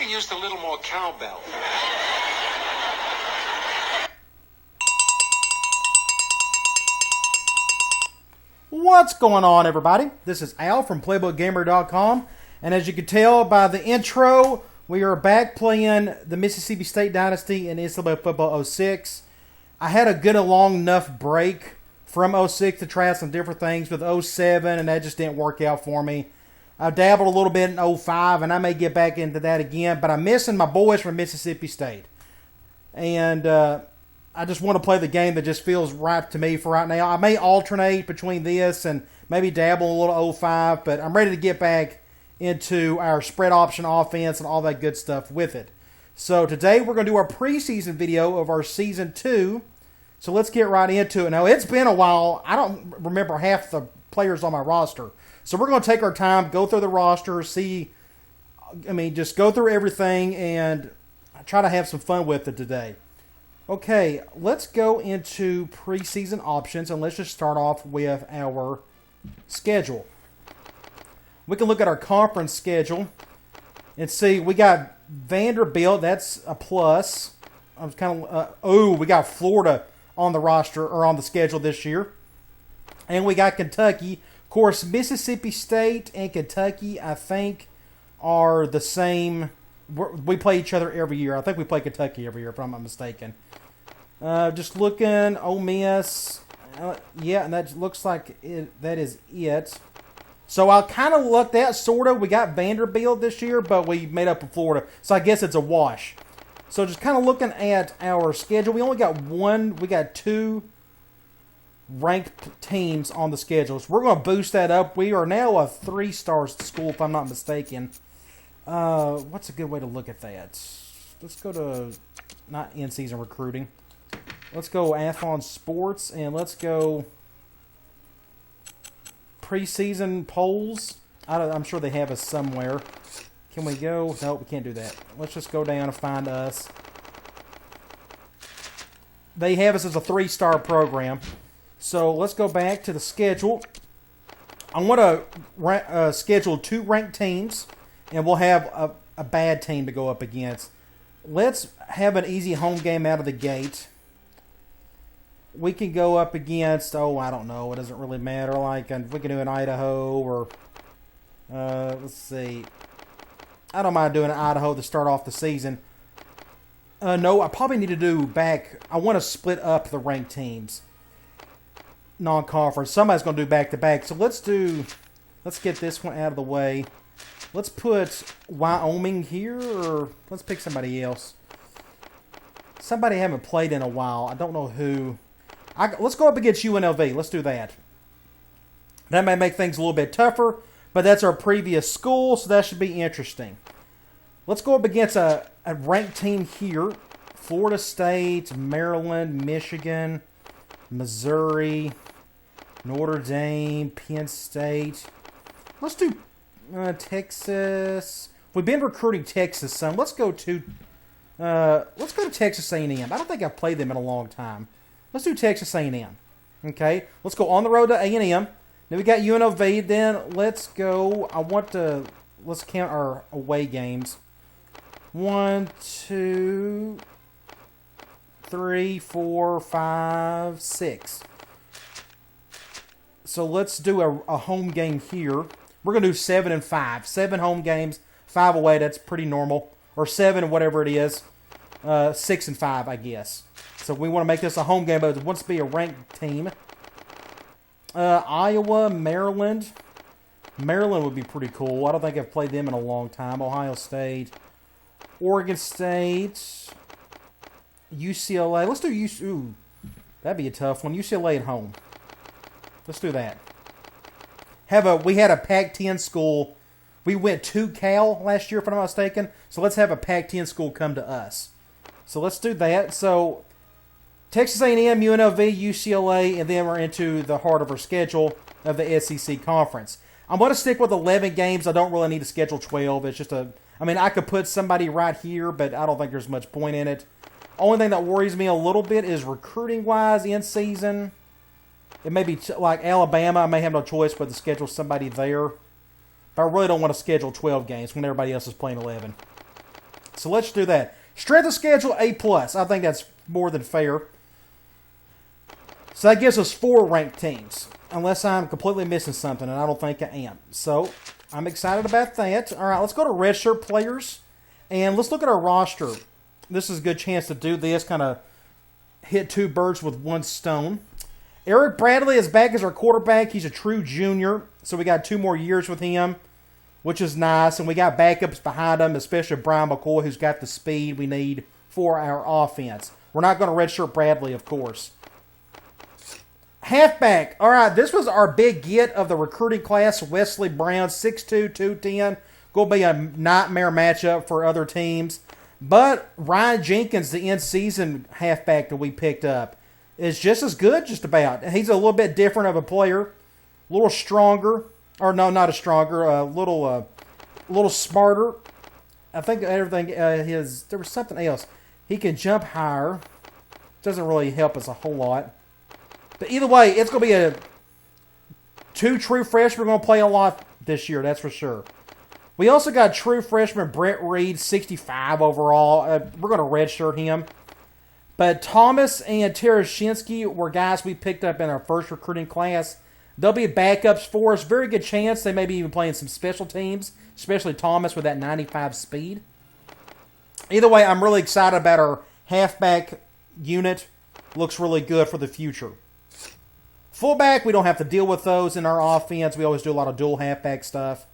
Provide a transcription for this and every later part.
have used a little more cowbell. What's going on, everybody? This is Al from PlaybookGamer.com, and as you can tell by the intro, we are back playing the Mississippi State Dynasty in NCAA Football 06. I had a good long enough break from 06 to try out some different things with 07, and that just didn't work out for me. I dabbled a little bit in 05, and I may get back into that again, but I'm missing my boys from Mississippi State. And I just want to play the game that just feels right to me for right now. I may alternate between this and maybe dabble a little 05, but I'm ready to get back into our spread option offense and all that good stuff with it. So today we're going to do our preseason video of our Season 2. So let's get right into it. Now, it's been a while. I don't remember half the players on my roster. So we're going to take our time, go through the roster, just go through everything and try to have some fun with it today. Okay, let's go into preseason options, and let's just start off with our schedule. We can look at our conference schedule and see we got Vanderbilt. That's a plus. I was kind of we got Florida on the roster or on the schedule this year, and we got Kentucky. Of course, Mississippi State and Kentucky, I think, are the same. We play each other every year. I think we play Kentucky every year, if I'm not mistaken. Just looking, Ole Miss. Yeah, and that looks like that is it. So I kind of lucked out, sort of. We got Vanderbilt this year, but we made up in Florida. So I guess it's a wash. So just kind of looking at our schedule, we only got two ranked teams on the schedule. So we're going to boost that up. We are now a 3-star school, if I'm not mistaken. What's a good way to look at that? Let's go to, not in-season recruiting. Let's go Athlon Sports, and let's go preseason polls. I'm sure they have us somewhere. Can we go? No, we can't do that. Let's just go down and find us. They have us as a 3-star program. So let's go back to the schedule. I want to schedule 2 ranked teams, and we'll have a bad team to go up against. Let's have an easy home game out of the gate. We can go up against, I don't know, it doesn't really matter. Like, we can do an Idaho or, let's see. I don't mind doing an Idaho to start off the season. No, I probably need to do I want to split up the ranked teams. Non-conference. Somebody's going to do back-to-back. So let's get this one out of the way. Let's put Wyoming here, or let's pick somebody else. Somebody I haven't played in a while. I don't know who. Let's go up against UNLV. Let's do that. That may make things a little bit tougher, but that's our previous school, so that should be interesting. Let's go up against a ranked team here. Florida State, Maryland, Michigan, Missouri, Notre Dame, Penn State. Let's do Texas. We've been recruiting Texas some. Let's go to Texas A&M. I don't think I've played them in a long time. Let's do Texas A&M. Okay, let's go on the road to A&M. Then we got UNLV. Then let's go. Let's count our away games. 1, 2, 3, 4, 5, 6. So let's do a home game here. We're going to do 7 and 5. 7 home games, 5 away. That's pretty normal. Or 7, whatever it is. 6 and 5, I guess. So we want to make this a home game, but it wants to be a ranked team. Iowa, Maryland. Maryland would be pretty cool. I don't think I've played them in a long time. Ohio State. Oregon State. UCLA. Let's do UCLA. Ooh, that'd be a tough one. UCLA at home. Let's do that. We had a Pac-10 school. We went to Cal last year, if I'm not mistaken. So let's have a Pac-10 school come to us. So let's do that. So Texas A&M, UNLV, UCLA, and then we're into the heart of our schedule of the SEC Conference. I'm going to stick with 11 games. I don't really need to schedule 12. It's just I could put somebody right here, but I don't think there's much point in it. Only thing that worries me a little bit is recruiting-wise in season. It may be like Alabama. I may have no choice but to schedule somebody there. But I really don't want to schedule 12 games when everybody else is playing 11. So let's do that. Strength of schedule, A+. I think that's more than fair. So that gives us 4 ranked teams. Unless I'm completely missing something, and I don't think I am. So I'm excited about that. All right, let's go to redshirt players. And let's look at our roster. This is a good chance to do this. Kind of hit 2 birds with 1 stone. Eric Bradley is back as our quarterback. He's a true junior. So we got 2 more years with him, which is nice. And we got backups behind him, especially Brian McCoy, who's got the speed we need for our offense. We're not going to redshirt Bradley, of course. Halfback. All right, this was our big get of the recruiting class. Wesley Brown, 6'2", 210. Going to be a nightmare matchup for other teams. But Ryan Jenkins, the in-season halfback that we picked up, is just as good, just about. He's a little bit different of a player. A little stronger. Or no, not as stronger. A little smarter. I think everything, there was something else. He can jump higher. Doesn't really help us a whole lot. But either way, it's going to be 2 true freshmen going to play a lot this year, that's for sure. We also got true freshman Brent Reed, 65 overall. We're going to redshirt him. But Thomas and Terashinsky were guys we picked up in our first recruiting class. They'll be backups for us. Very good chance they may be even playing some special teams, especially Thomas with that 95 speed. Either way, I'm really excited about our halfback unit. Looks really good for the future. Fullback, we don't have to deal with those in our offense. We always do a lot of dual halfback stuff.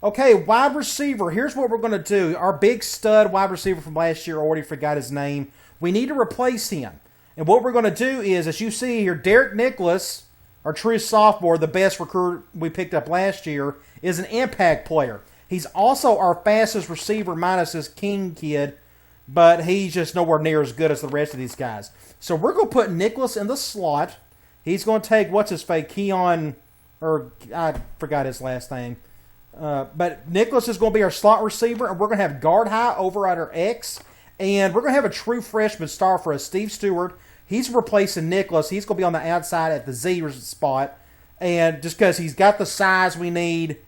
Okay, wide receiver. Here's what we're going to do. Our big stud wide receiver from last year, already forgot his name. We need to replace him. And what we're going to do is, as you see here, Derek Nicholas, our true sophomore, the best recruit we picked up last year, is an impact player. He's also our fastest receiver minus this King kid, but he's just nowhere near as good as the rest of these guys. So we're going to put Nicholas in the slot. He's going to take, what's his face, Keon, or I forgot his last name. But Nicholas is going to be our slot receiver, and we're going to have guard high over at our X. And we're going to have a true freshman star for us, Steve Stewart. He's replacing Nicholas. He's going to be on the outside at the Z spot. And just because he's got the size we need,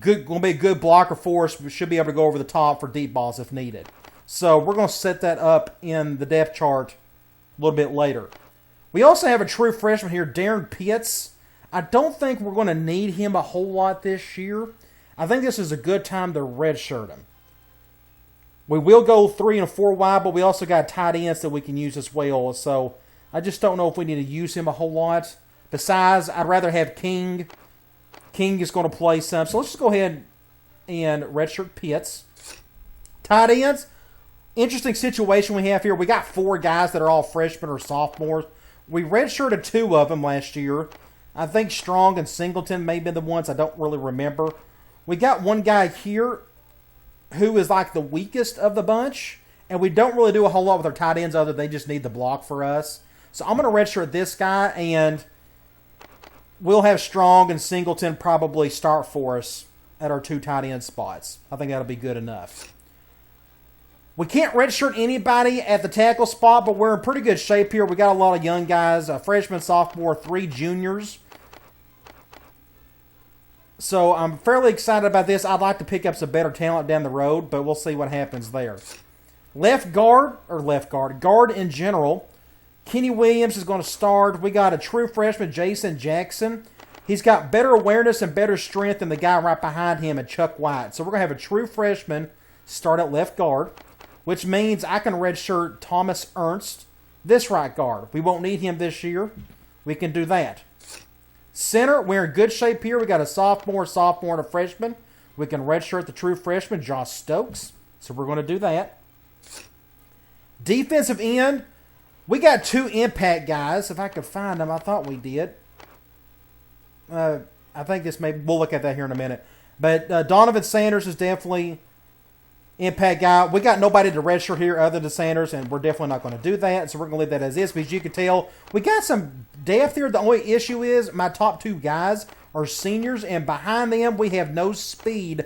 going to be a good blocker for us. We should be able to go over the top for deep balls if needed. So we're going to set that up in the depth chart a little bit later. We also have a true freshman here, Darren Pitts. I don't think we're going to need him a whole lot this year. I think this is a good time to redshirt him. We will go 3 and 4 wide, but we also got tight ends that we can use as well. So I just don't know if we need to use him a whole lot. Besides, I'd rather have King. King is going to play some. So let's just go ahead and redshirt Pitts. Tight ends. Interesting situation we have here. We got 4 guys that are all freshmen or sophomores. We redshirted 2 of them last year. I think Strong and Singleton may have been the ones. I don't really remember. We got one guy here who is like the weakest of the bunch. And we don't really do a whole lot with our tight ends other than they just need the block for us. So I'm going to redshirt this guy. And we'll have Strong and Singleton probably start for us at our 2 tight end spots. I think that'll be good enough. We can't redshirt anybody at the tackle spot, but we're in pretty good shape here. We got a lot of young guys, a freshman, sophomore, 3 juniors. So I'm fairly excited about this. I'd like to pick up some better talent down the road, but we'll see what happens there. Guard in general. Kenny Williams is going to start. We got a true freshman, Jason Jackson. He's got better awareness and better strength than the guy right behind him, Chuck White. So we're going to have a true freshman start at left guard, which means I can redshirt Thomas Ernst, this right guard. We won't need him this year. We can do that. Center, we're in good shape here. We got a sophomore, and a freshman. We can redshirt the true freshman, Josh Stokes. So we're going to do that. Defensive end, we got 2 impact guys. If I could find them, I thought we did. I think this may, we'll look at that here in a minute. But Donovan Sanders is definitely impact guy. We got nobody to redshirt here other than Sanders, and we're definitely not going to do that. So we're going to leave that as is. Because you can tell, we got some depth here. The only issue is my top 2 guys are seniors, and behind them we have no speed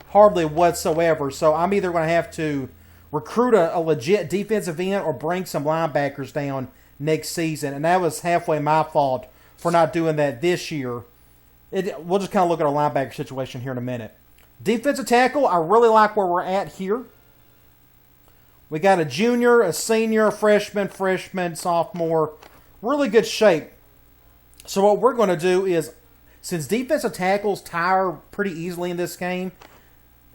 hardly whatsoever. So I'm either going to have to recruit a legit defensive end or bring some linebackers down next season. And that was halfway my fault for not doing that this year. We'll just kind of look at our linebacker situation here in a minute. Defensive tackle, I really like where we're at here. We got a junior, a senior, a freshman, sophomore. Really good shape. So what we're going to do is, since defensive tackles tire pretty easily in this game,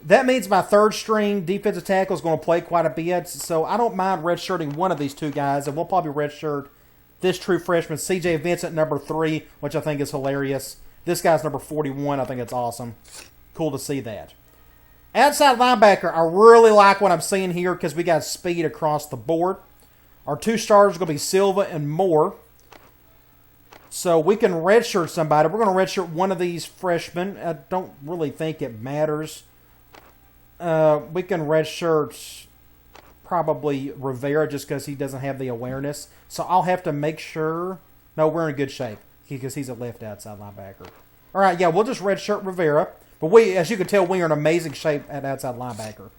that means my third string defensive tackle is going to play quite a bit. So I don't mind redshirting one of these two guys, and we'll probably redshirt this true freshman, C.J. Vincent, number 3, which I think is hilarious. This guy's number 41. I think it's awesome. Cool to see that. Outside linebacker, I really like what I'm seeing here because we got speed across the board. Our 2 starters are going to be Silva and Moore. So we can redshirt somebody. We're going to redshirt one of these freshmen. I don't really think it matters. We can redshirt probably Rivera just because he doesn't have the awareness. So I'll have to make sure. No, we're in good shape because he's a left outside linebacker. All right, yeah, we'll just redshirt Rivera. But we, as you can tell, we are in amazing shape at outside linebacker.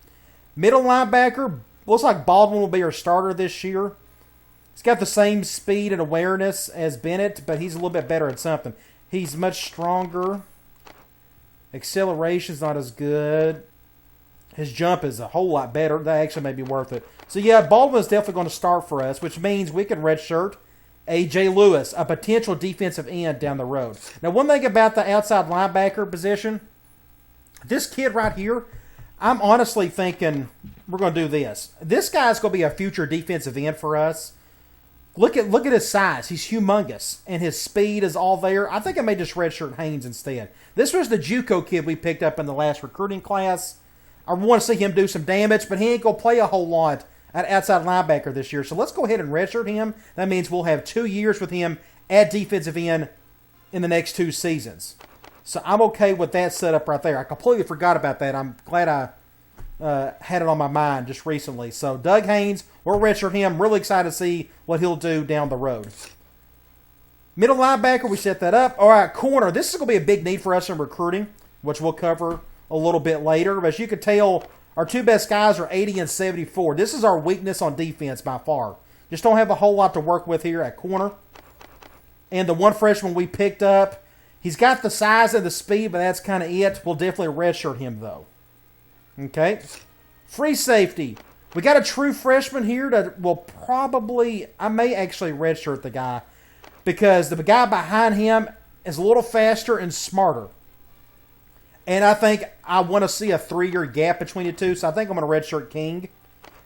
Middle linebacker, looks like Baldwin will be our starter this year. He's got the same speed and awareness as Bennett, but he's a little bit better at something. He's much stronger. Acceleration's not as good. His jump is a whole lot better. That actually may be worth it. So, yeah, Baldwin's definitely going to start for us, which means we can redshirt A.J. Lewis, a potential defensive end down the road. Now, one thing about the outside linebacker position, this kid right here, I'm honestly thinking we're going to do this. This guy's going to be a future defensive end for us. Look at his size. He's humongous, and his speed is all there. I think I may just redshirt Haynes instead. This was the JUCO kid we picked up in the last recruiting class. I want to see him do some damage, but he ain't going to play a whole lot at outside linebacker this year. So let's go ahead and redshirt him. That means we'll have 2 years with him at defensive end in the next 2 seasons. So I'm okay with that setup right there. I completely forgot about that. I'm glad I had it on my mind just recently. So Doug Haynes, we'll redshirt him. Really excited to see what he'll do down the road. Middle linebacker, we set that up. All right, corner. This is going to be a big need for us in recruiting, which we'll cover a little bit later. But as you can tell, our 2 best guys are 80 and 74. This is our weakness on defense by far. Just don't have a whole lot to work with here at corner. And the one freshman we picked up, he's got the size and the speed, but that's kind of it. We'll definitely redshirt him, though. Okay. Free safety. We got a true freshman here that will probably, I may actually redshirt the guy because the guy behind him is a little faster and smarter. And I think I want to see a 3-year gap between the two, so I think I'm going to redshirt King.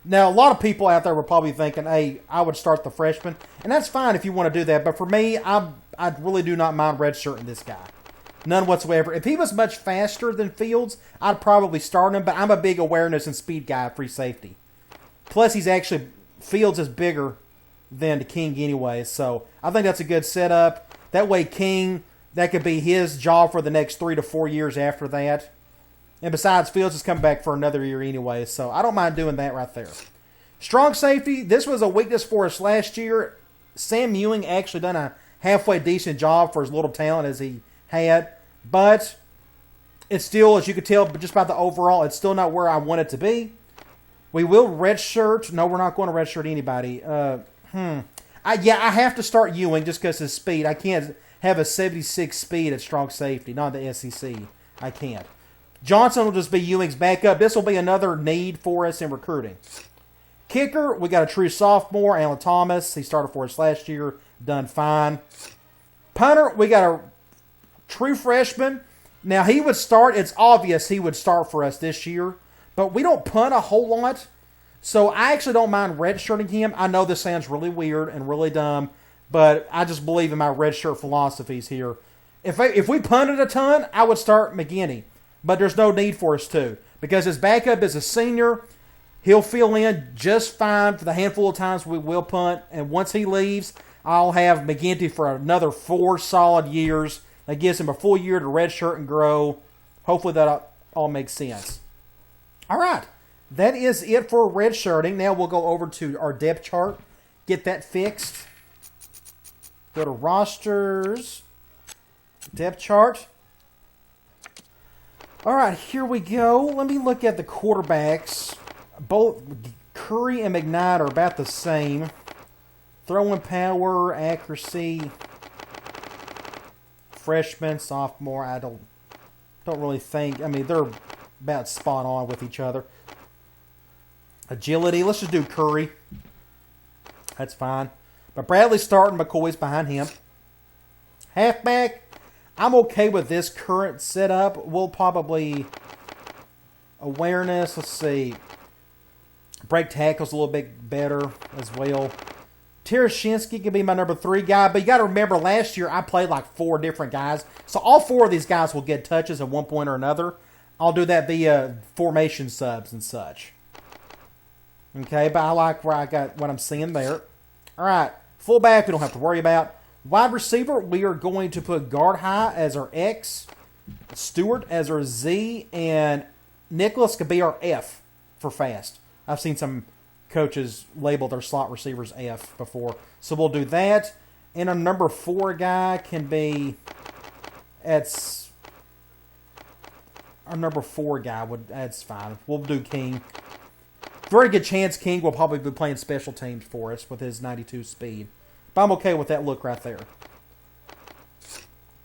Now, a lot of people out there were probably thinking, hey, I would start the freshman. And that's fine if you want to do that. But for me, I really do not mind redshirting this guy. None whatsoever. If he was much faster than Fields, I'd probably start him. But I'm a big awareness and speed guy at free safety. Plus, Fields is bigger than King anyway. So I think that's a good setup. That way, King, that could be his job for the next 3 to 4 years after that. And besides, Fields is coming back for another year anyway, so I don't mind doing that right there. Strong safety, this was a weakness for us last year. Sam Ewing actually done a halfway decent job for as little talent as he had, but it's still, as you can tell just by the overall, it's still not where I want it to be. We will redshirt. No, we're not going to redshirt anybody. I have to start Ewing just because his speed. I can't have a 76 speed at strong safety, not the SEC. I can't. Johnson will just be Ewing's backup. This will be another need for us in recruiting. Kicker, we got a true sophomore, Alan Thomas. He started for us last year, done fine. Punter, we got a true freshman. Now, he would start. It's obvious he would start for us this year, but we don't punt a whole lot, so I actually don't mind redshirting him. I know this sounds really weird and really dumb, but I just believe in my redshirt philosophies here. If we punted a ton, I would start McGinney. But there's no need for us to. Because his backup is a senior. He'll fill in just fine for the handful of times we will punt. And once he leaves, I'll have McGinty for another 4 solid years. That gives him a full year to redshirt and grow. Hopefully that all makes sense. All right. That is it for redshirting. Now we'll go over to our depth chart. Get that fixed. Go to rosters. Depth chart. All right, here we go. Let me look at the quarterbacks. Both Curry and McKnight are about the same. Throwing power, accuracy, freshman, sophomore. I don't really think. I mean, they're about spot on with each other. Agility, let's just do Curry. That's fine. But Bradley's starting, McCoy's behind him. Halfback, I'm okay with this current setup. We'll probably... Awareness, let's see. Break tackle's a little bit better as well. Terashinsky could be my number 3 guy, but you got to remember last year I played like 4 different guys. So all 4 of these guys will get touches at one point or another. I'll do that via formation subs and such. Okay, but I like where I got what I'm seeing there. All right, fullback we don't have to worry about. Wide receiver, we are going to put guard high as our X, Stewart as our Z, and Nicholas could be our F for fast. I've seen some coaches label their slot receivers F before. So we'll do that. And a number 4 guy can be... That's... Our number 4 guy would... That's fine. We'll do King. Very good chance King will probably be playing special teams for us with his 92 speed. But I'm okay with that look right there.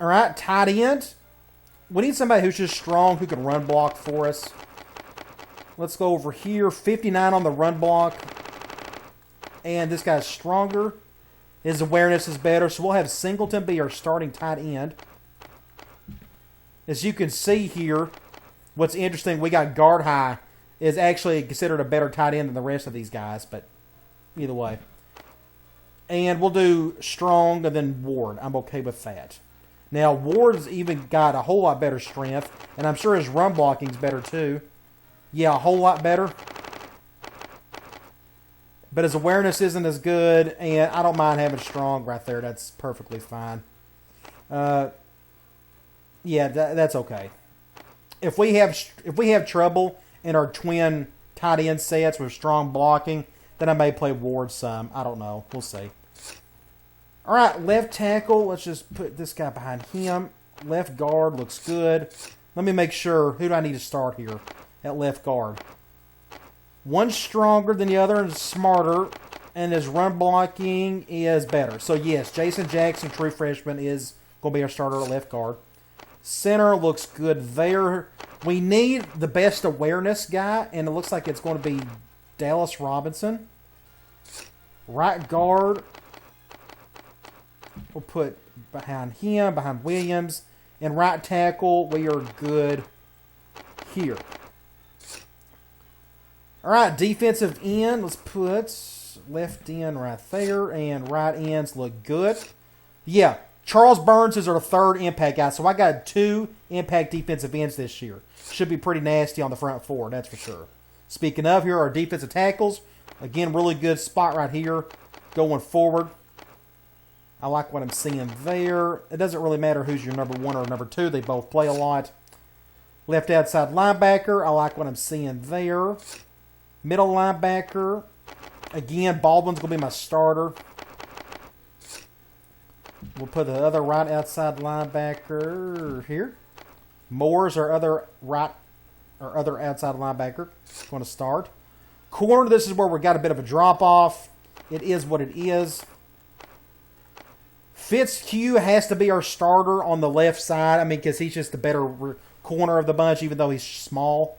Alright, tight end. We need somebody who's just strong, who can run block for us. Let's go over here. 59 on the run block. And this guy's stronger. His awareness is better. So we'll have Singleton be our starting tight end. As you can see here, what's interesting, we got guard high is actually considered a better tight end than the rest of these guys. But either way. And we'll do strong and then Ward. I'm okay with that. Now, Ward's even got a whole lot better strength, and I'm sure his run blocking's better too. Yeah, a whole lot better. But his awareness isn't as good, and I don't mind having strong right there. That's perfectly fine. Yeah, that's okay. If we have trouble in our twin tight end sets with strong blocking, then I may play Ward some. I don't know. We'll see. All right, left tackle. Let's just put this guy behind him. Left guard looks good. Let me make sure. Who do I need to start here at left guard? One's stronger than the other and smarter, and his run blocking is better. So, yes, Jason Jackson, true freshman, is going to be our starter at left guard. Center looks good there. We need the best awareness guy, and it looks like it's going to be Dallas Robinson. Right guard, we'll put behind him, behind Williams. And right tackle, we are good here. All right, defensive end, let's put left end right there. And right ends look good. Yeah, Charles Burns is our 3rd impact guy. So I got 2 impact defensive ends this year. Should be pretty nasty on the front 4, that's for sure. Speaking of, here are our defensive tackles. Again, really good spot right here going forward. I like what I'm seeing there. It doesn't really matter who's your number 1 or number 2. They both play a lot. Left outside linebacker. I like what I'm seeing there. Middle linebacker. Again, Baldwin's going to be my starter. We'll put the other right outside linebacker here. Moore's our other outside linebacker. Going to start. Corner, this is where we got a bit of a drop-off. It is what it is. Fitzhugh has to be our starter on the left side. I mean, because he's just the better corner of the bunch, even though he's small.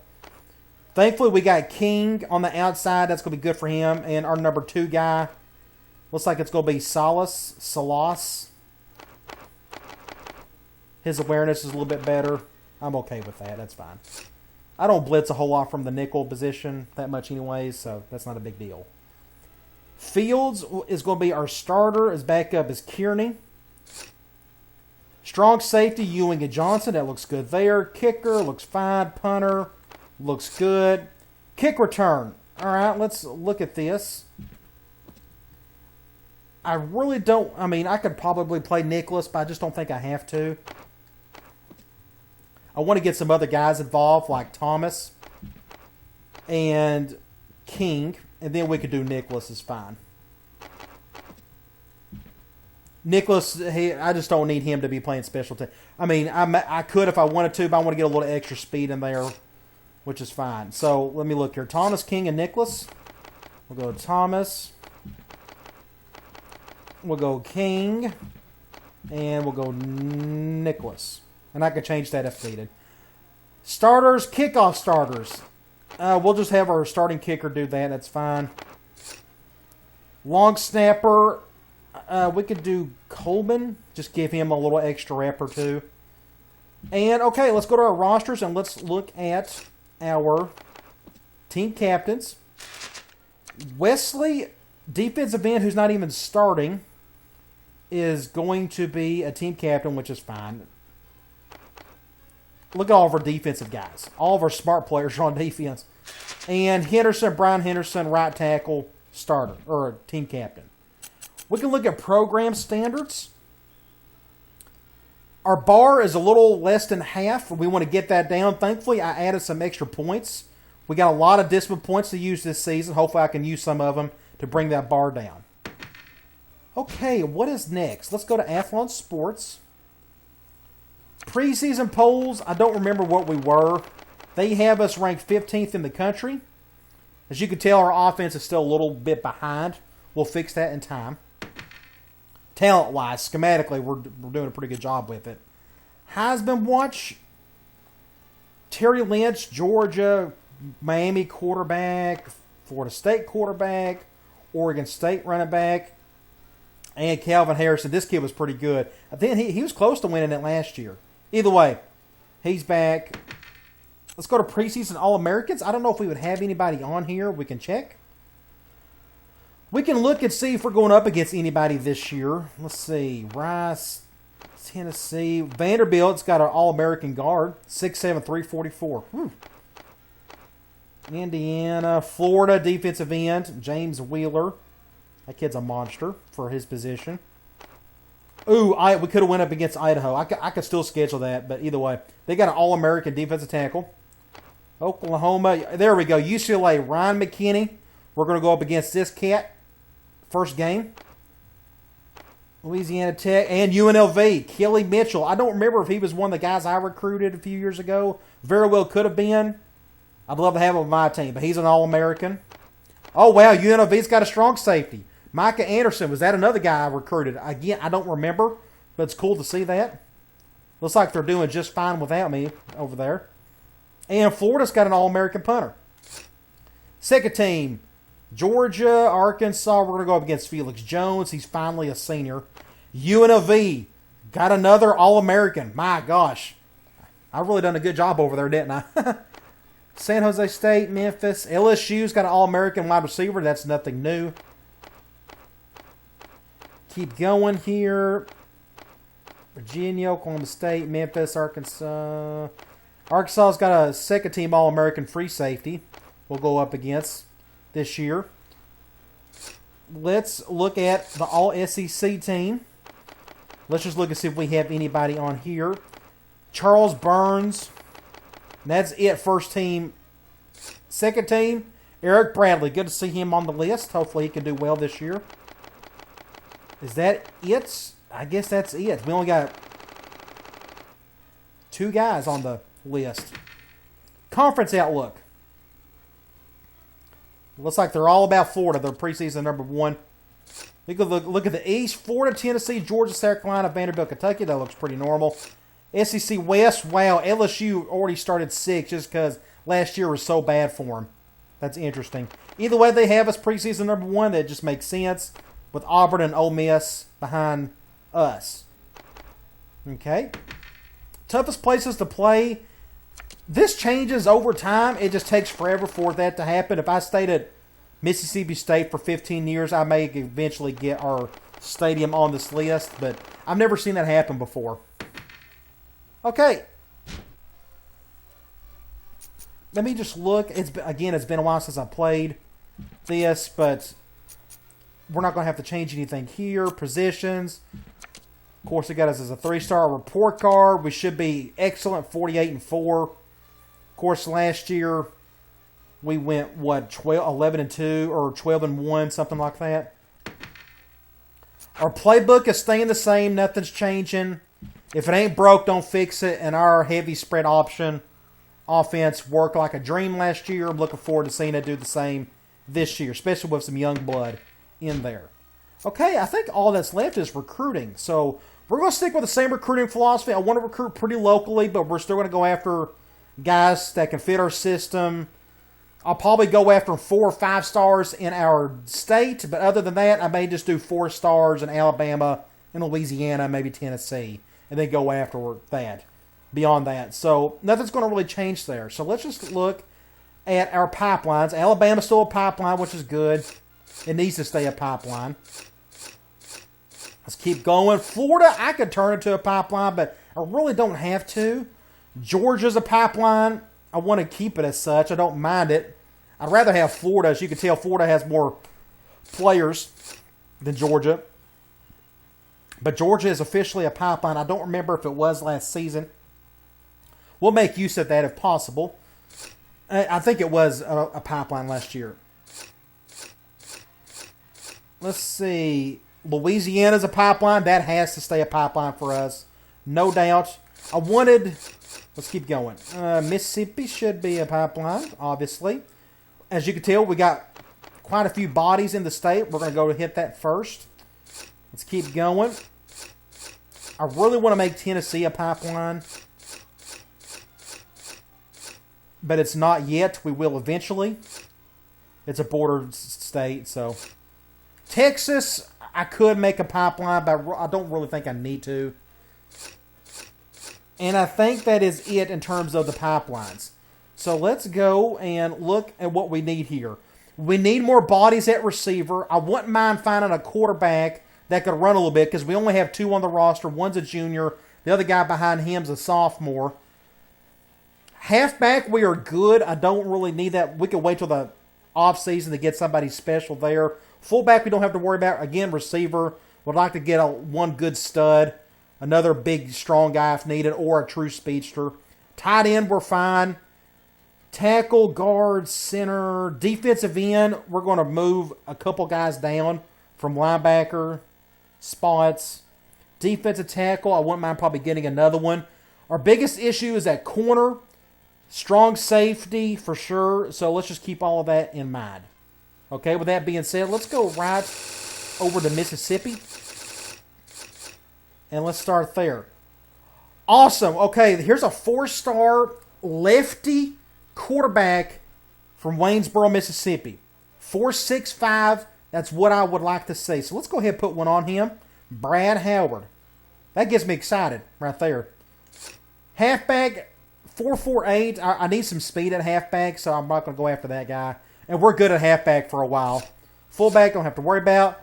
Thankfully, we got King on the outside. That's going to be good for him. And our number 2 guy, looks like it's going to be Salas. His awareness is a little bit better. I'm okay with that. That's fine. I don't blitz a whole lot from the nickel position that much anyways, so that's not a big deal. Fields is going to be our starter. His backup is Kearney. Strong safety, Ewing and Johnson. That looks good there. Kicker looks fine. Punter looks good. Kick return. All right, let's look at this. I really don't... I mean, I could probably play Nicholas, but I just don't think I have to. I want to get some other guys involved, like Thomas and King, and then we could do Nicholas is fine. Nicholas, I just don't need him to be playing special teams. I mean, I could if I wanted to, but I want to get a little extra speed in there, which is fine. So let me look here. Thomas, King, and Nicholas. We'll go Thomas. We'll go King. And we'll go Nicholas. And I can change that if needed. Starters, kickoff starters. We'll just have our starting kicker do that. That's fine. Long snapper, we could do Coleman. Just give him a little extra rep or two. And, okay, let's go to our rosters and let's look at our team captains. Wesley, defensive end, who's not even starting, is going to be a team captain, which is fine. Look at all of our defensive guys. All of our smart players are on defense. And Henderson, Brian Henderson, right tackle, starter, or team captain. We can look at program standards. Our bar is a little less than half. We want to get that down. Thankfully, I added some extra points. We got a lot of discipline points to use this season. Hopefully, I can use some of them to bring that bar down. Okay, what is next? Let's go to Athlon Sports. Preseason polls, I don't remember what we were. They have us ranked 15th in the country. As you can tell, our offense is still a little bit behind. We'll fix that in time. Talent-wise, schematically, we're doing a pretty good job with it. Heisman watch, Terry Lynch, Georgia, Miami quarterback, Florida State quarterback, Oregon State running back, and Calvin Harrison. This kid was pretty good. I think he was close to winning it last year. Either way, he's back. Let's go to preseason All-Americans. I don't know if we would have anybody on here. We can check. We can look and see if we're going up against anybody this year. Let's see. Rice, Tennessee. Vanderbilt's got an All-American guard. 6'7", 344. Indiana. Florida defensive end. James Wheeler. That kid's a monster for his position. Ooh, we could have went up against Idaho. I could still schedule that, but either way. They got an All-American defensive tackle. Oklahoma. There we go. UCLA. Ryan McKinney. We're going to go up against this cat. First game. Louisiana Tech and UNLV. Kelly Mitchell. I don't remember if he was one of the guys I recruited a few years ago. Very well could have been. I'd love to have him on my team, but he's an All-American. Oh, wow. UNLV's got a strong safety. Micah Anderson. Was that another guy I recruited? Again, I don't remember, but it's cool to see that. Looks like they're doing just fine without me over there. And Florida's got an All-American punter. Second team. Georgia, Arkansas, we're going to go up against Felix Jones. He's finally a senior. UNLV, got another All-American. My gosh. I've really done a good job over there, didn't I? San Jose State, Memphis. LSU's got an All-American wide receiver. That's nothing new. Keep going here. Virginia, Oklahoma State, Memphis, Arkansas. Arkansas's got a second-team All-American free safety we'll go up against this year. Let's look at the All-SEC team. Let's just look and see if we have anybody on here. Charles Burns. That's it, first team. Second team, Eric Bradley. Good to see him on the list. Hopefully he can do well this year. Is that it? I guess that's it. We only got 2 guys on the list. Conference outlook. Looks like they're all about Florida. They're preseason number 1. We can look at the East. Florida, Tennessee, Georgia, South Carolina, Vanderbilt, Kentucky. That looks pretty normal. SEC West. Wow, LSU already started 6 just because last year was so bad for them. That's interesting. Either way, they have us preseason number 1. That just makes sense with Auburn and Ole Miss behind us. Okay. Toughest places to play. This changes over time. It just takes forever for that to happen. If I stayed at Mississippi State for 15 years, I may eventually get our stadium on this list, but I've never seen that happen before. Okay. Let me just look. It's been a while since I played this, but we're not going to have to change anything here. Positions. Of course, it got us as a 3-star report card. We should be excellent, 48-4. Of course, last year we went, 11-2 or 12-1, something like that. Our playbook is staying the same. Nothing's changing. If it ain't broke, don't fix it. And our heavy spread option offense worked like a dream last year. I'm looking forward to seeing it do the same this year, especially with some young blood in there. Okay, I think all that's left is recruiting. So we're going to stick with the same recruiting philosophy. I want to recruit pretty locally, but we're still going to go after guys that can fit our system. I'll probably go after 4 or 5 stars in our state, but other than that, I may just do 4 stars in Alabama and Louisiana, maybe Tennessee, and then go after that, beyond that. So nothing's going to really change there. So let's just look at our pipelines. Alabama's still a pipeline, which is good. It needs to stay a pipeline. Let's keep going. Florida, I could turn it to a pipeline, but I really don't have to. Georgia's a pipeline. I want to keep it as such. I don't mind it. I'd rather have Florida. As you can tell, Florida has more players than Georgia. But Georgia is officially a pipeline. I don't remember if it was last season. We'll make use of that if possible. I think it was a pipeline last year. Let's see. Louisiana's a pipeline. That has to stay a pipeline for us. No doubt. Let's keep going. Mississippi should be a pipeline, obviously. As you can tell, we got quite a few bodies in the state. We're going to go hit that first. Let's keep going. I really want to make Tennessee a pipeline. But it's not yet. We will eventually. It's a border state, so... Texas, I could make a pipeline, but I don't really think I need to. And I think that is it in terms of the pipelines. So let's go and look at what we need here. We need more bodies at receiver. I wouldn't mind finding a quarterback that could run a little bit because we only have 2 on the roster. One's a junior. The other guy behind him's a sophomore. Halfback, we are good. I don't really need that. We can wait till the offseason to get somebody special there. Fullback, we don't have to worry about. Again, receiver, would like to get one good stud, another big, strong guy if needed, or a true speedster. Tight end, we're fine. Tackle, guard, center, defensive end, we're going to move a couple guys down from linebacker spots. Defensive tackle, I wouldn't mind probably getting another one. Our biggest issue is at corner. Strong safety for sure, so let's just keep all of that in mind. Okay, with that being said, let's go right over to Mississippi. And let's start there. Awesome. Okay, here's a 4-star lefty quarterback from Waynesboro, Mississippi. 4.65, that's what I would like to see. So let's go ahead and put one on him. Brad Howard. That gets me excited right there. Halfback, 4.48. I need some speed at halfback, so I'm not going to go after that guy. And we're good at halfback for a while. Fullback, don't have to worry about.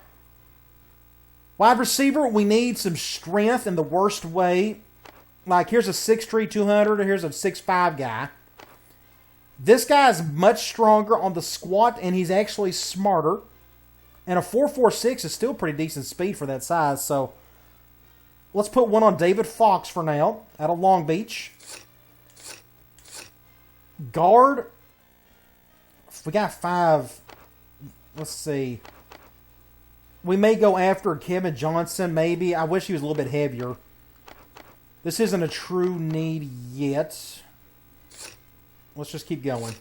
Wide receiver, we need some strength in the worst way. Like, here's a 6'3", 200, and here's a 6'5" guy. This guy is much stronger on the squat, and he's actually smarter. And a 4.46 is still pretty decent speed for that size. So, let's put one on David Fox for now, out of Long Beach. Guard, we got 5. Let's see. We may go after Kevin Johnson, maybe. I wish he was a little bit heavier. This isn't a true need yet. Let's just keep going.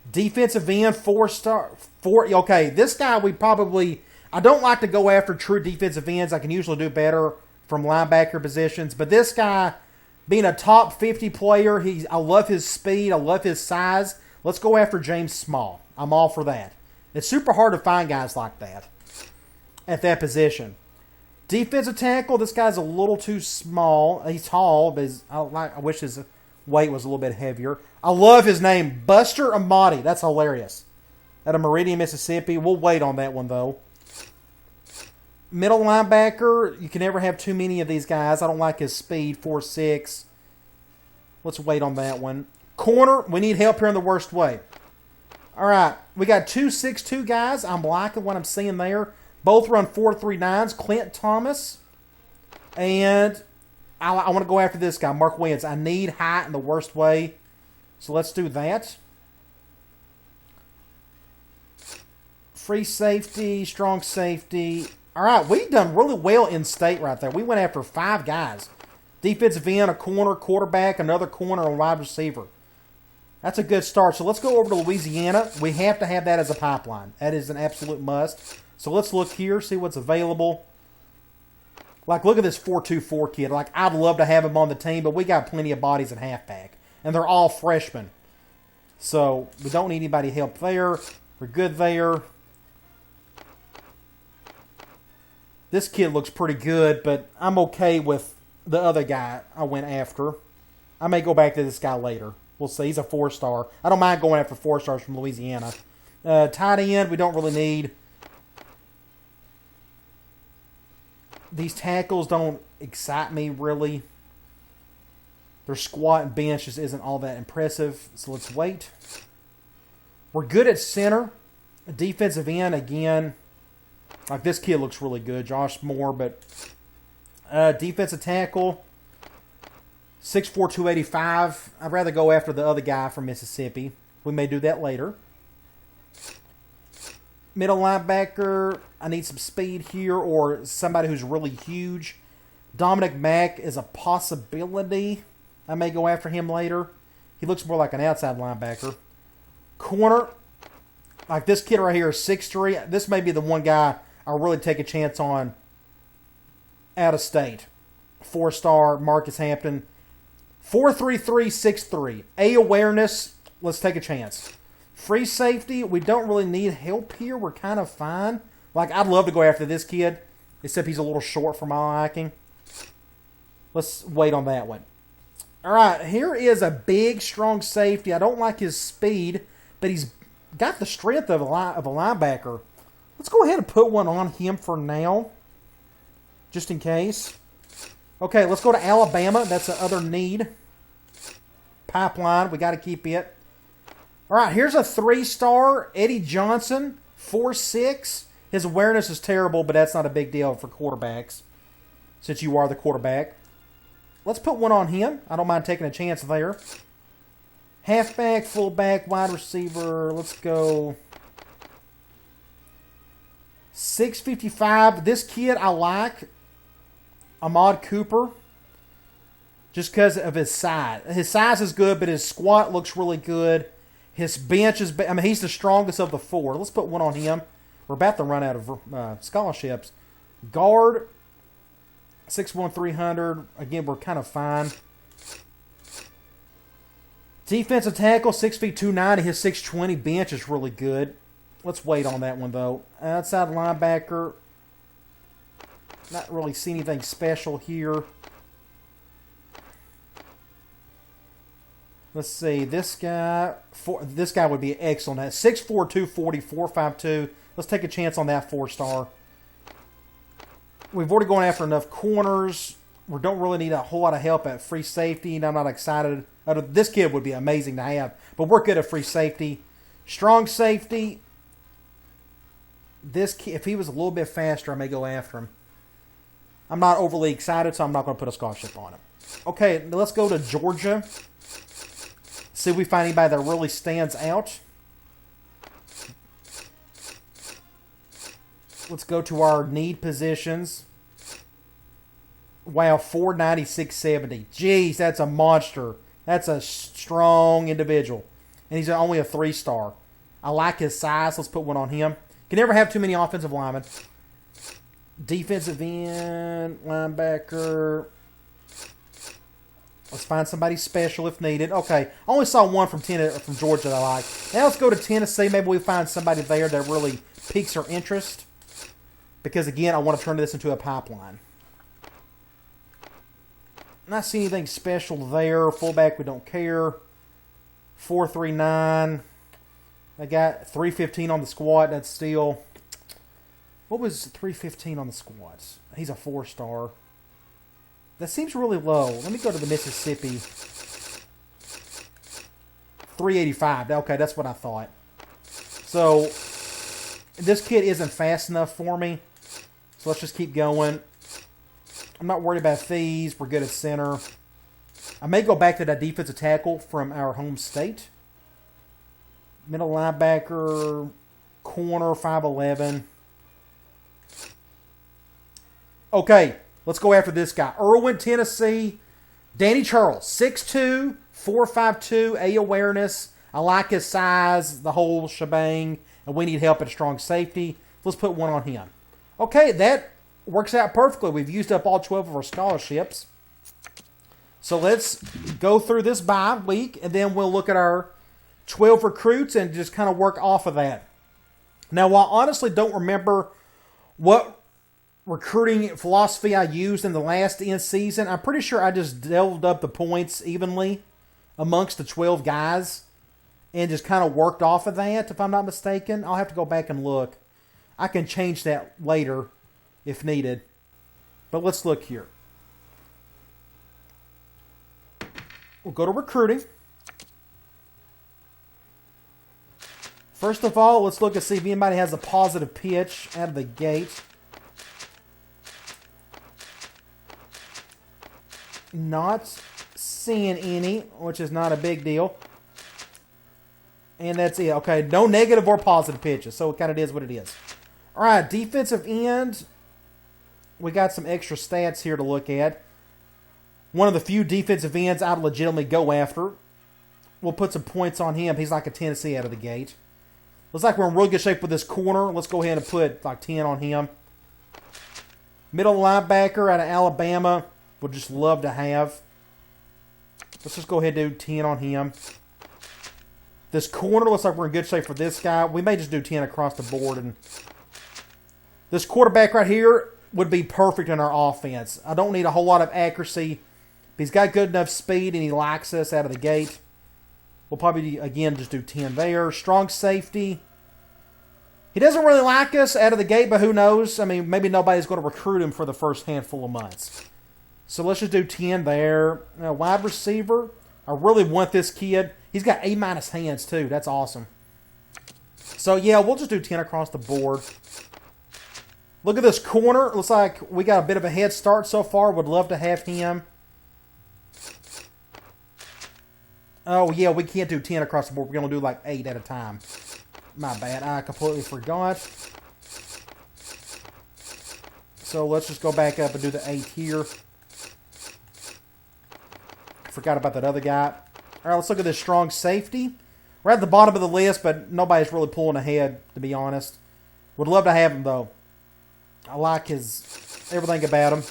Defensive end, 4-star. Okay, this guy we probably... I don't like to go after true defensive ends. I can usually do better from linebacker positions. But this guy, being a top 50 player, I love his speed. I love his size. Let's go after James Small. I'm all for that. It's super hard to find guys like that at that position. Defensive tackle, this guy's a little too small. He's tall, but I wish his weight was a little bit heavier. I love his name, Buster Amati. That's hilarious. Out of Meridian, Mississippi. We'll wait on that one, though. Middle linebacker, you can never have too many of these guys. I don't like his speed, 4.6. Let's wait on that one. Corner, we need help here in the worst way. All right, we got 2 6'2" guys. I'm liking what I'm seeing there. Both run 4.39s. Clint Thomas. And I want to go after this guy, Mark Williams. I need height in the worst way. So let's do that. Free safety, strong safety. All right, we've done really well in state right there. We went after 5 guys. Defensive end, a corner, quarterback, another corner, and a wide receiver. That's a good start. So let's go over to Louisiana. We have to have that as a pipeline. That is an absolute must. So let's look here, see what's available. Like, look at this 4.24 kid. Like, I'd love to have him on the team, but we got plenty of bodies at halfback. And they're all freshmen. So we don't need anybody help there. We're good there. This kid looks pretty good, but I'm okay with the other guy I went after. I may go back to this guy later. We'll see. He's a 4-star. I don't mind going after 4-stars from Louisiana. Tight end, we don't really need. These tackles don't excite me, really. Their squat and bench just isn't all that impressive, so let's wait. We're good at center. Defensive end, again, like this kid looks really good, Josh Moore, but defensive tackle, 6'4", 285. I'd rather go after the other guy from Mississippi. We may do that later. Middle linebacker, I need some speed here or somebody who's really huge. Dominic Mack is a possibility. I may go after him later. He looks more like an outside linebacker. Corner, like this kid right here is 6'3". This may be the one guy I'll really take a chance on out of state. 4-star, Marcus Hampton. 4'3", 6'3". A awareness, let's take a chance. Free safety, we don't really need help here. We're kind of fine. Like, I'd love to go after this kid, except he's a little short for my liking. Let's wait on that one. All right, here is a big, strong safety. I don't like his speed, but he's got the strength of a linebacker. Let's go ahead and put one on him for now, just in case. Okay, let's go to Alabama. That's the other need. Pipeline, we got to keep it. All right, here's a 3-star, Eddie Johnson, 4'6". His awareness is terrible, but that's not a big deal for quarterbacks, since you are the quarterback. Let's put one on him. I don't mind taking a chance there. Halfback, fullback, wide receiver. Let's go 6'55". This kid I like, Ahmad Cooper, just because of his size. His size is good, but his squat looks really good. His bench is, I mean, he's the strongest of the 4. Let's put one on him. We're about to run out of scholarships. Guard, 6'1", 300. Again, we're kind of fine. Defensive tackle, 6 feet 290. His 620 bench is really good. Let's wait on that one, though. Outside linebacker, not really see anything special here. Let's see, this guy would be excellent at 6'4", 240, 4'5", Let's take a chance on that 4-star. We've already gone after enough corners. We don't really need a whole lot of help at free safety, and I'm not excited. This kid would be amazing to have, but we're good at free safety. Strong safety. This kid, if he was a little bit faster, I may go after him. I'm not overly excited, so I'm not going to put a scholarship on him. Okay, let's go to Georgia. See if we find anybody that really stands out. Let's go to our need positions. Wow, 490, 670. Jeez, that's a monster. That's a strong individual. And he's only a 3-star. I like his size. Let's put one on him. Can never have too many offensive linemen. Defensive end, linebacker. Let's find somebody special if needed. Okay, I only saw one from Georgia that I like. Now let's go to Tennessee. Maybe we find somebody there that really piques our interest. Because, again, I want to turn this into a pipeline. Not seeing anything special there. Fullback, we don't care. 4'39". I got 315 on the squad. That's still... What was 315 on the squads? He's a 4-star. That seems really low. Let me go to the Mississippi. 385. Okay, that's what I thought. So, this kid isn't fast enough for me. So let's just keep going. I'm not worried about these. We're good at center. I may go back to that defensive tackle from our home state. Middle linebacker, corner, 5'11". Okay, let's go after this guy. Irwin, Tennessee. Danny Charles, 6'2", 4'5", A awareness. I like his size, the whole shebang, and we need help at strong safety. Let's put one on him. Okay, that works out perfectly. We've used up all 12 of our scholarships. So let's go through this bye week, and then we'll look at our 12 recruits and just kind of work off of that. Now, while I honestly don't remember what recruiting philosophy I used in the last end season, I'm pretty sure I just delved up the points evenly amongst the 12 guys and just kind of worked off of that, if I'm not mistaken. I'll have to go back and look. I can change that later if needed. But let's look here. We'll go to recruiting. First of all, let's look and see if anybody has a positive pitch out of the gate. Not seeing any, which is not a big deal. And that's it. Okay, no negative or positive pitches, so it kind of is what it is. All right, defensive end. We got some extra stats here to look at. One of the few defensive ends I'd legitimately go after. We'll put some points on him. He's like a Tennessee out of the gate. Looks like we're in real good shape with this corner. Let's go ahead and put like 10 on him. Middle linebacker out of Alabama. Would just love to have. Let's just go ahead and do 10 on him. This corner looks like we're in good shape for this guy. We may just do 10 across the board. And this quarterback right here would be perfect in our offense. I don't need a whole lot of accuracy. He's got good enough speed and he likes us out of the gate. We'll probably, again, just do 10 there. Strong safety. He doesn't really like us out of the gate, but who knows? I mean, maybe nobody's going to recruit him for the first handful of months. So let's just do 10 there. Wide receiver. I really want this kid. He's got A- hands, too. That's awesome. So, yeah, we'll just do 10 across the board. Look at this corner. Looks like we got a bit of a head start so far. Would love to have him. Oh, yeah, we can't do 10 across the board. We're going to do like 8 at a time. My bad. I completely forgot. So let's just go back up and do the 8 here. Forgot about that other guy. All right, let's look at this strong safety. We're at the bottom of the list, but nobody's really pulling ahead, to be honest. Would love to have him, though. I like everything about him.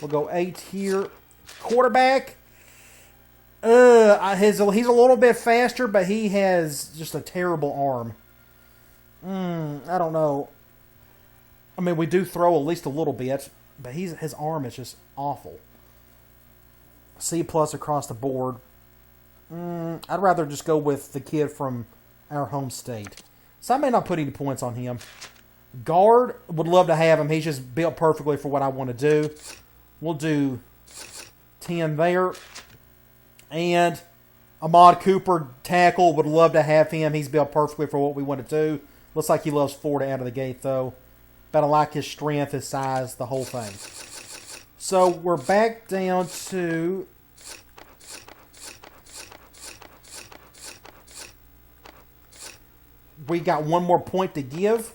We'll go 8 here. Quarterback. He's a little bit faster, but he has just a terrible arm. I don't know. I mean, we do throw at least a little bit, but his arm is just awful. C+ across the board. I'd rather just go with the kid from our home state. So I may not put any points on him. Guard, would love to have him. He's just built perfectly for what I want to do. We'll do 10 there. And Ahmad Cooper, tackle, would love to have him. He's built perfectly for what we want to do. Looks like he loves Florida out of the gate, though. But I like his strength, his size, the whole thing. So we're back down to... We got one more point to give.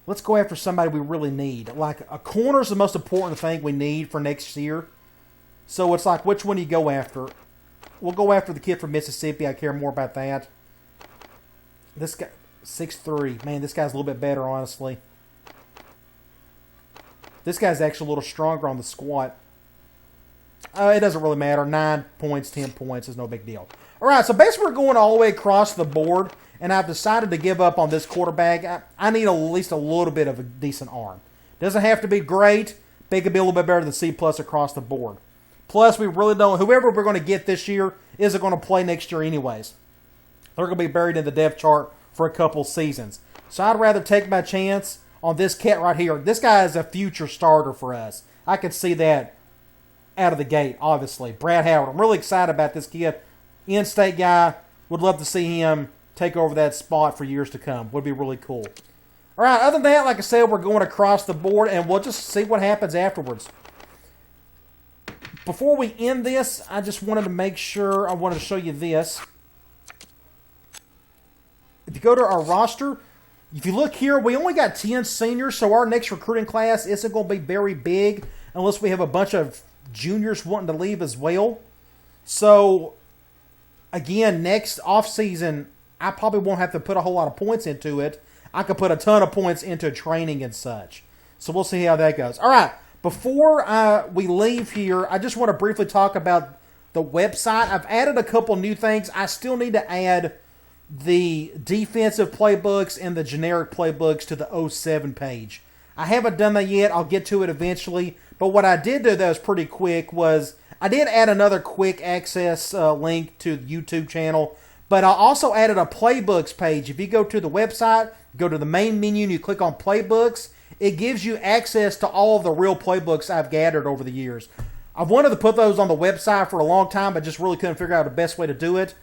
Let's go after somebody we really need. Like, a corner is the most important thing we need for next year. So it's like, which one do you go after? We'll go after the kid from Mississippi. I care more about that. This guy, 6'3". Man, this guy's a little bit better, honestly. This guy's actually a little stronger on the squat. It doesn't really matter. 9 points, 10 points is no big deal. All right, so basically we're going all the way across the board, and I've decided to give up on this quarterback. I need at least a little bit of a decent arm. Doesn't have to be great, but it could be a little bit better than C+ across the board. Plus, we really don't... Whoever we're going to get this year isn't going to play next year anyways. They're going to be buried in the depth chart for a couple seasons. So I'd rather take my chance on this cat right here. This guy is a future starter for us. I can see that out of the gate, obviously. Brad Howard. I'm really excited about this kid. In-state guy. Would love to see him take over that spot for years to come. Would be really cool. All right, other than that, like I said, we're going across the board, and we'll just see what happens afterwards. Before we end this, I just wanted to make sure, I wanted to show you this. If you go to our roster, if you look here, we only got 10 seniors, so our next recruiting class isn't going to be very big unless we have a bunch of juniors wanting to leave as well. So, again, next offseason, I probably won't have to put a whole lot of points into it. I could put a ton of points into training and such. So we'll see how that goes. All right. Before we leave here, I just want to briefly talk about the website. I've added a couple new things. I still need to add the defensive playbooks and the generic playbooks to the '07 page. I haven't done that yet. I'll get to it eventually. But what I did do that was pretty quick was I did add another quick access link to the YouTube channel. But I also added a playbooks page. If you go to the website, go to the main menu and you click on playbooks, it gives you access to all of the real playbooks I've gathered over the years. I've wanted to put those on the website for a long time, but just really couldn't figure out the best way to do it.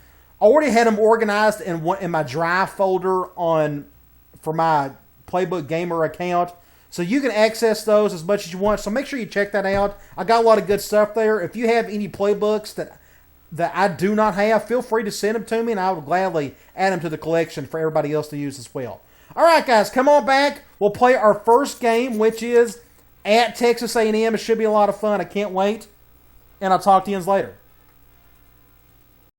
I already had them organized in my Drive folder for my Playbook Gamer account. So you can access those as much as you want. So make sure you check that out. I got a lot of good stuff there. If you have any playbooks that I do not have, feel free to send them to me, and I would gladly add them to the collection for everybody else to use as well. All right, guys, come on back. We'll play our first game, which is at Texas A&M. It should be a lot of fun. I can't wait, and I'll talk to you later.